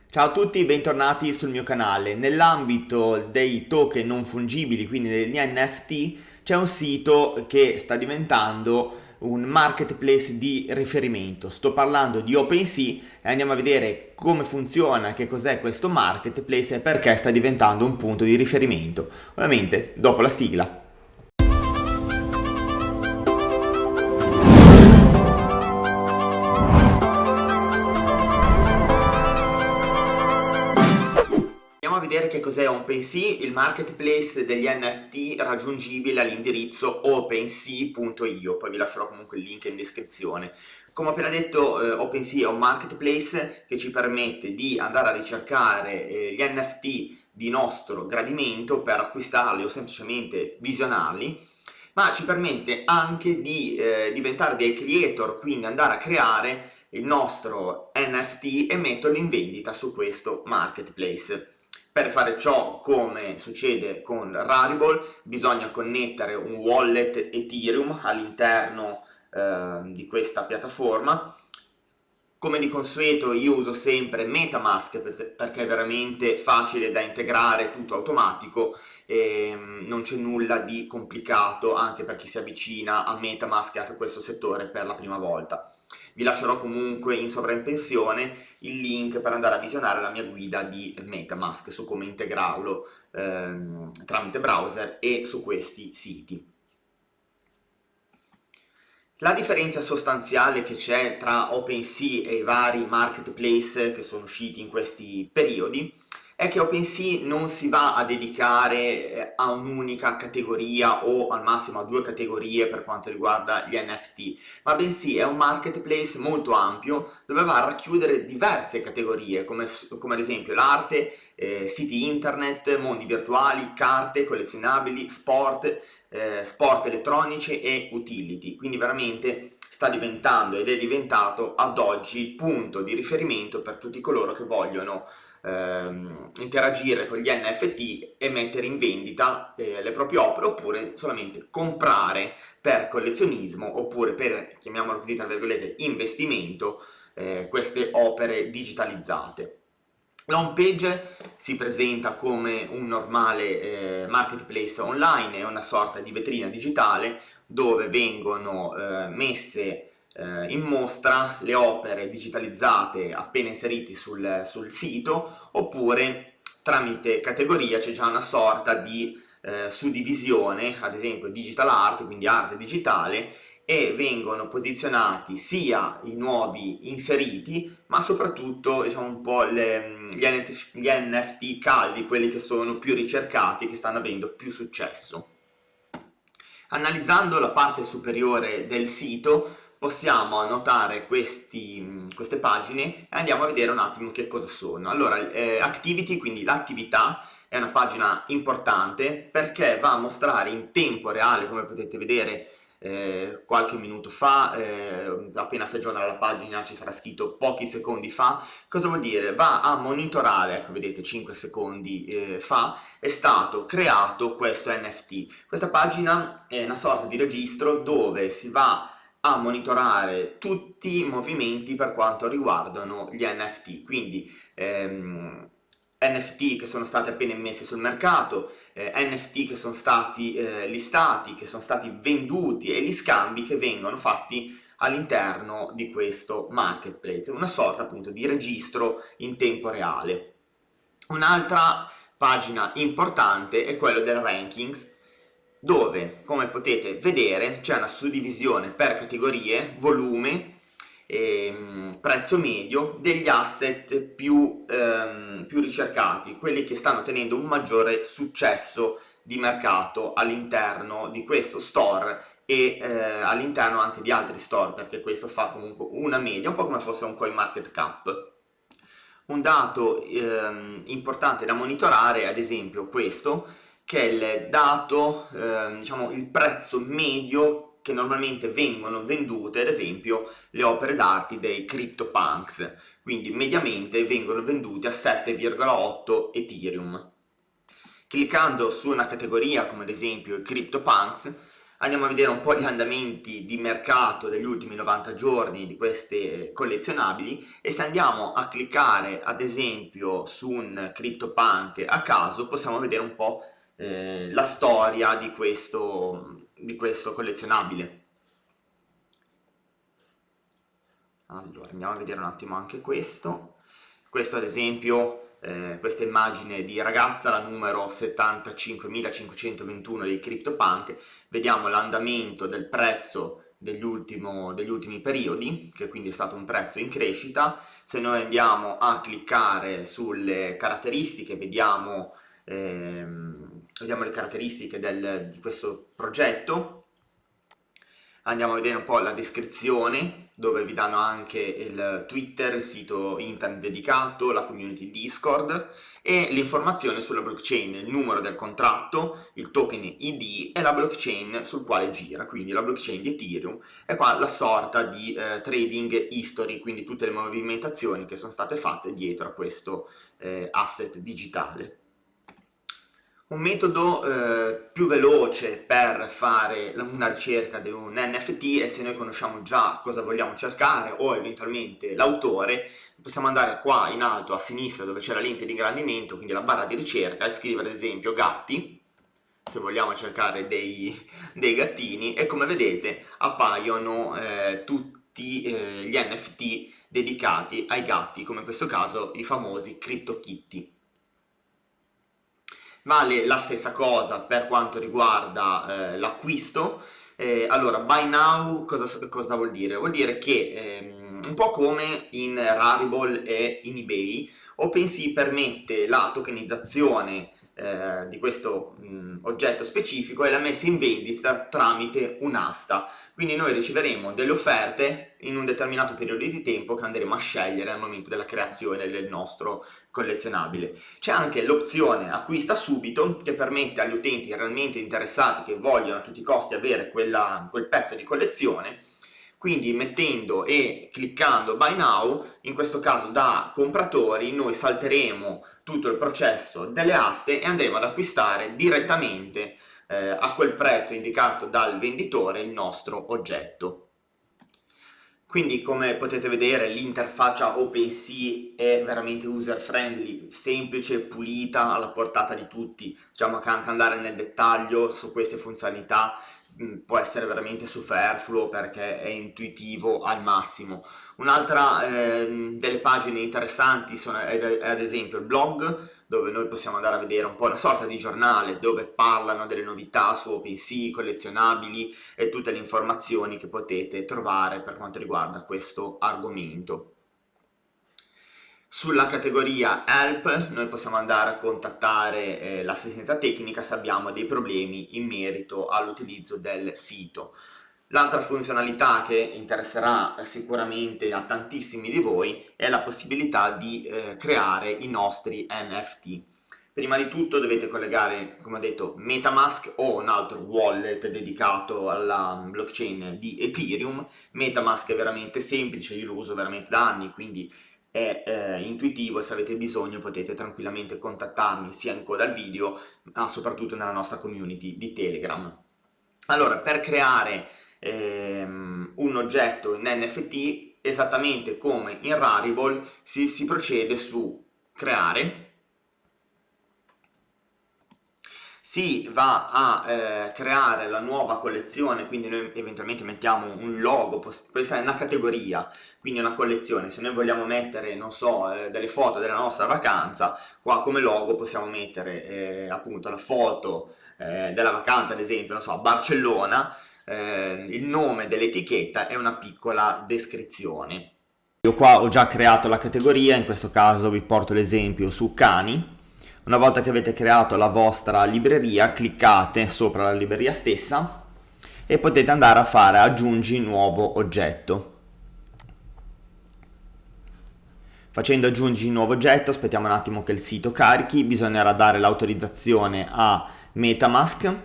Ciao a tutti, bentornati sul mio canale. Nell'ambito dei token non fungibili, quindi degli NFT, c'è un sito che sta diventando un marketplace di riferimento. Sto parlando di OpenSea e andiamo a vedere come funziona, che cos'è questo marketplace e perché sta diventando un punto di riferimento. Ovviamente dopo la sigla. Andiamo a vedere che cos'è OpenSea, il marketplace degli NFT raggiungibile all'indirizzo opensea.io, poi vi lascerò comunque il link in descrizione. Come ho appena detto, OpenSea è un marketplace che ci permette di andare a ricercare gli NFT di nostro gradimento per acquistarli o semplicemente visionarli, ma ci permette anche di diventare dei creator, quindi andare a creare il nostro NFT e metterlo in vendita su questo marketplace. Per fare ciò, come succede con Rarible, bisogna connettere un wallet Ethereum all'interno di questa piattaforma. Come di consueto io uso sempre MetaMask perché è veramente facile da integrare, tutto automatico e non c'è nulla di complicato anche per chi si avvicina a MetaMask e a questo settore per la prima volta. Vi lascerò comunque in sovraimpressione il link per andare a visionare la mia guida di MetaMask su come integrarlo tramite browser e su questi siti. La differenza sostanziale che c'è tra OpenSea e i vari marketplace che sono usciti in questi periodi è che OpenSea non si va a dedicare a un'unica categoria o al massimo a due categorie per quanto riguarda gli NFT, ma bensì è un marketplace molto ampio dove va a racchiudere diverse categorie come ad esempio l'arte, siti internet, mondi virtuali, carte, collezionabili, sport elettronici e utility, quindi veramente sta diventando ed è diventato ad oggi il punto di riferimento per tutti coloro che vogliono interagire con gli NFT e mettere in vendita le proprie opere oppure solamente comprare per collezionismo oppure per, chiamiamolo così tra virgolette, investimento queste opere digitalizzate. La home page si presenta come un normale marketplace online, è una sorta di vetrina digitale dove vengono messe in mostra le opere digitalizzate appena inserite sul sito, oppure tramite categoria c'è già una sorta di suddivisione, ad esempio digital art, quindi arte digitale, e vengono posizionati sia i nuovi inseriti, ma soprattutto diciamo un po' gli NFT caldi, quelli che sono più ricercati, che stanno avendo più successo. Analizzando la parte superiore del sito possiamo annotare queste pagine e andiamo a vedere un attimo che cosa sono. Allora, Activity, quindi l'attività, è una pagina importante perché va a mostrare in tempo reale, come potete vedere qualche minuto fa, appena si aggiorna la pagina ci sarà scritto pochi secondi fa. Cosa vuol dire? Va a monitorare, ecco vedete 5 secondi fa è stato creato questo NFT. Questa pagina è una sorta di registro dove si va a monitorare tutti i movimenti per quanto riguardano gli NFT, quindi NFT che sono stati appena immessi sul mercato, NFT che sono stati listati, che sono stati venduti e gli scambi che vengono fatti all'interno di questo marketplace, una sorta appunto di registro in tempo reale. Un'altra pagina importante è quello del rankings, dove come potete vedere c'è una suddivisione per categorie, volume e prezzo medio degli asset più ricercati, quelli che stanno tenendo un maggiore successo di mercato all'interno di questo store e all'interno anche di altri store, perché questo fa comunque una media, un po' come fosse un CoinMarketCap. Un dato importante da monitorare è ad esempio questo, che è il dato, diciamo il prezzo medio che normalmente vengono vendute, ad esempio le opere d'arte dei CryptoPunks, quindi mediamente vengono vendute a 7,8 Ethereum. Cliccando su una categoria come ad esempio i CryptoPunks Andiamo a vedere un po' gli andamenti di mercato degli ultimi 90 giorni di queste collezionabili, e se andiamo a cliccare ad esempio su un CryptoPunk a caso possiamo vedere un po' la storia di questo collezionabile. Allora andiamo a vedere un attimo anche questo ad esempio. Questa immagine di ragazza, la numero 75.521 dei CryptoPunk. Vediamo l'andamento del prezzo degli ultimi periodi, che quindi è stato un prezzo in crescita. Se noi andiamo a cliccare sulle caratteristiche, vediamo le caratteristiche di questo progetto. Andiamo a vedere un po' la descrizione, dove vi danno anche il Twitter, il sito internet dedicato, la community Discord e l'informazione sulla blockchain, il numero del contratto, il token ID e la blockchain sul quale gira, quindi la blockchain di Ethereum. E qua la sorta di trading history, quindi tutte le movimentazioni che sono state fatte dietro a questo asset digitale. Un metodo più veloce per fare una ricerca di un NFT è, se noi conosciamo già cosa vogliamo cercare o eventualmente l'autore, possiamo andare qua in alto a sinistra dove c'è la lente di ingrandimento, quindi la barra di ricerca, e scrivere ad esempio gatti, se vogliamo cercare dei gattini, e come vedete appaiono tutti gli NFT dedicati ai gatti, come in questo caso i famosi CryptoKitty. Vale la stessa cosa per quanto riguarda l'acquisto. Allora, buy now cosa vuol dire? Vuol dire che un po' come in Rarible e in eBay, OpenSea permette la tokenizzazione di questo oggetto specifico e la messa in vendita tramite un'asta. Quindi noi riceveremo delle offerte in un determinato periodo di tempo che andremo a scegliere al momento della creazione del nostro collezionabile. C'è anche l'opzione acquista subito, che permette agli utenti realmente interessati, che vogliono a tutti i costi avere quel pezzo di collezione, quindi mettendo e cliccando buy now, in questo caso da compratori, noi salteremo tutto il processo delle aste e andremo ad acquistare direttamente a quel prezzo indicato dal venditore il nostro oggetto. Quindi, come potete vedere, l'interfaccia OpenSea è veramente user friendly, semplice, pulita, alla portata di tutti. Diciamo che anche andare nel dettaglio su queste funzionalità può essere veramente superfluo, perché è intuitivo al massimo. Un'altra delle pagine interessanti è ad esempio il blog, dove noi possiamo andare a vedere un po' una sorta di giornale dove parlano delle novità su OpenSea, collezionabili e tutte le informazioni che potete trovare per quanto riguarda questo argomento. Sulla categoria Help noi possiamo andare a contattare l'assistenza tecnica se abbiamo dei problemi in merito all'utilizzo del sito. L'altra funzionalità che interesserà sicuramente a tantissimi di voi è la possibilità di creare i nostri NFT. Prima di tutto dovete collegare, come ho detto, MetaMask o un altro wallet dedicato alla blockchain di Ethereum. MetaMask è veramente semplice, io lo uso veramente da anni, quindi è intuitivo, e se avete bisogno potete tranquillamente contattarmi sia in coda al video, ma soprattutto nella nostra community di Telegram. Allora, per creare un oggetto in NFT, esattamente come in Rarible, si procede su creare, si va a creare la nuova collezione, quindi noi eventualmente mettiamo un logo, questa è una categoria, quindi una collezione. Se noi vogliamo mettere, non so, delle foto della nostra vacanza, qua come logo possiamo mettere appunto la foto della vacanza, ad esempio, non so, a Barcellona, il nome dell'etichetta e una piccola descrizione. Io qua ho già creato la categoria, in questo caso vi porto l'esempio su cani. Una volta che avete creato la vostra libreria, cliccate sopra la libreria stessa e potete andare a fare aggiungi nuovo oggetto. Facendo aggiungi nuovo oggetto, aspettiamo un attimo che il sito carichi, bisognerà dare l'autorizzazione a MetaMask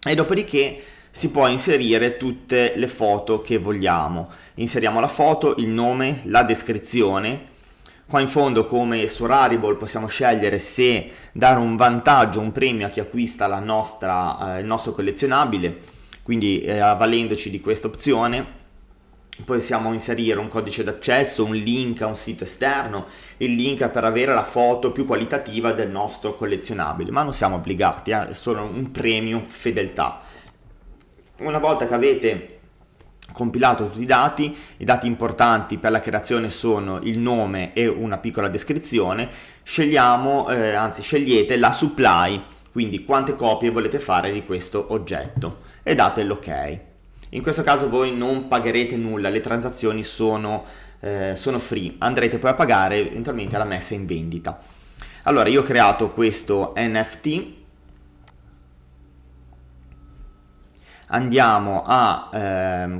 e dopodiché si può inserire tutte le foto che vogliamo. Inseriamo la foto, il nome, la descrizione. Qua in fondo, come su Rarible, possiamo scegliere se dare un vantaggio, un premio a chi acquista il nostro collezionabile, quindi avvalendoci di questa opzione possiamo inserire un codice d'accesso, un link a un sito esterno, il link per avere la foto più qualitativa del nostro collezionabile, ma non siamo obbligati, è solo un premio fedeltà. Una volta che avete compilato tutti i dati importanti per la creazione sono il nome e una piccola descrizione, scegliete la supply, quindi quante copie volete fare di questo oggetto e date l'ok. In questo caso voi non pagherete nulla, le transazioni sono free, andrete poi a pagare eventualmente alla messa in vendita. Allora, io ho creato questo NFT, andiamo a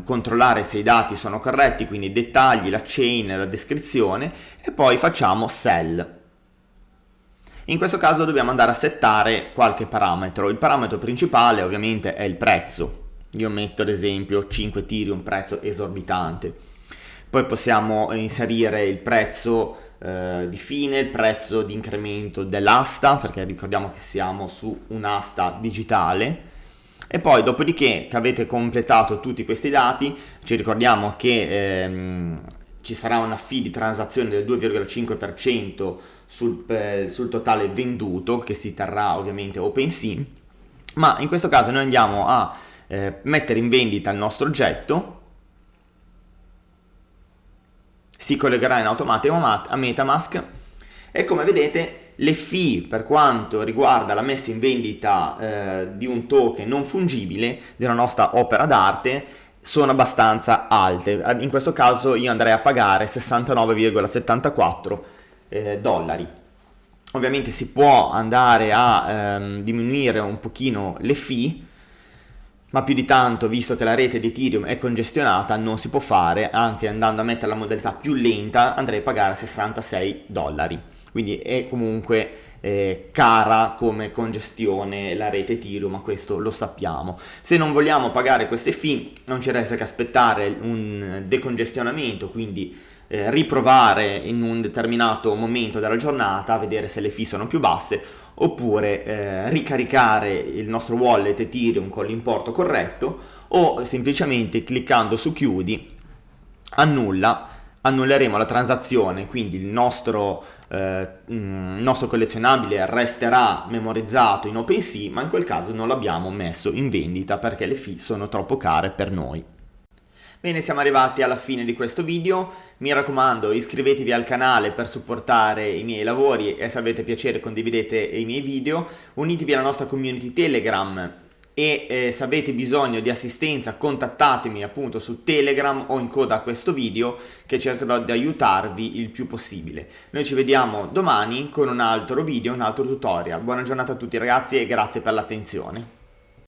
controllare se i dati sono corretti, quindi i dettagli, la chain, la descrizione, e poi facciamo sell. In questo caso dobbiamo andare a settare qualche parametro. Il parametro principale ovviamente è il prezzo. Io metto ad esempio 5 Ethereum, prezzo esorbitante. Poi possiamo inserire il prezzo di fine, il prezzo di incremento dell'asta, perché ricordiamo che siamo su un'asta digitale. E poi dopodiché che avete completato tutti questi dati, ci ricordiamo che ci sarà una fee di transazione del 2,5% sul totale venduto, che si terrà ovviamente OpenSea, ma in questo caso noi andiamo a mettere in vendita il nostro oggetto, si collegherà in automatico a MetaMask e come vedete le fee per quanto riguarda la messa in vendita di un token non fungibile della nostra opera d'arte sono abbastanza alte. In questo caso io andrei a pagare 69,74 dollari. Ovviamente si può andare a diminuire un pochino le fee, ma più di tanto, visto che la rete di Ethereum è congestionata, non si può fare. Anche andando a mettere la modalità più lenta andrei a pagare 66 dollari. Quindi è comunque cara come congestione la rete Ethereum, ma questo lo sappiamo. Se non vogliamo pagare queste fee non ci resta che aspettare un decongestionamento, quindi riprovare in un determinato momento della giornata a vedere se le fee sono più basse, oppure ricaricare il nostro wallet Ethereum con l'importo corretto, o semplicemente cliccando su chiudi annulleremo la transazione, quindi il nostro collezionabile resterà memorizzato in OpenSea, ma in quel caso non l'abbiamo messo in vendita perché le fee sono troppo care per noi. Bene, siamo arrivati alla fine di questo video. Mi raccomando, iscrivetevi al canale per supportare i miei lavori e se avete piacere condividete i miei video. Unitevi alla nostra community Telegram e se avete bisogno di assistenza contattatemi appunto su Telegram o in coda a questo video, che cercherò di aiutarvi il più possibile. Noi ci vediamo domani con un altro video, un altro tutorial. Buona giornata a tutti ragazzi e grazie per l'attenzione.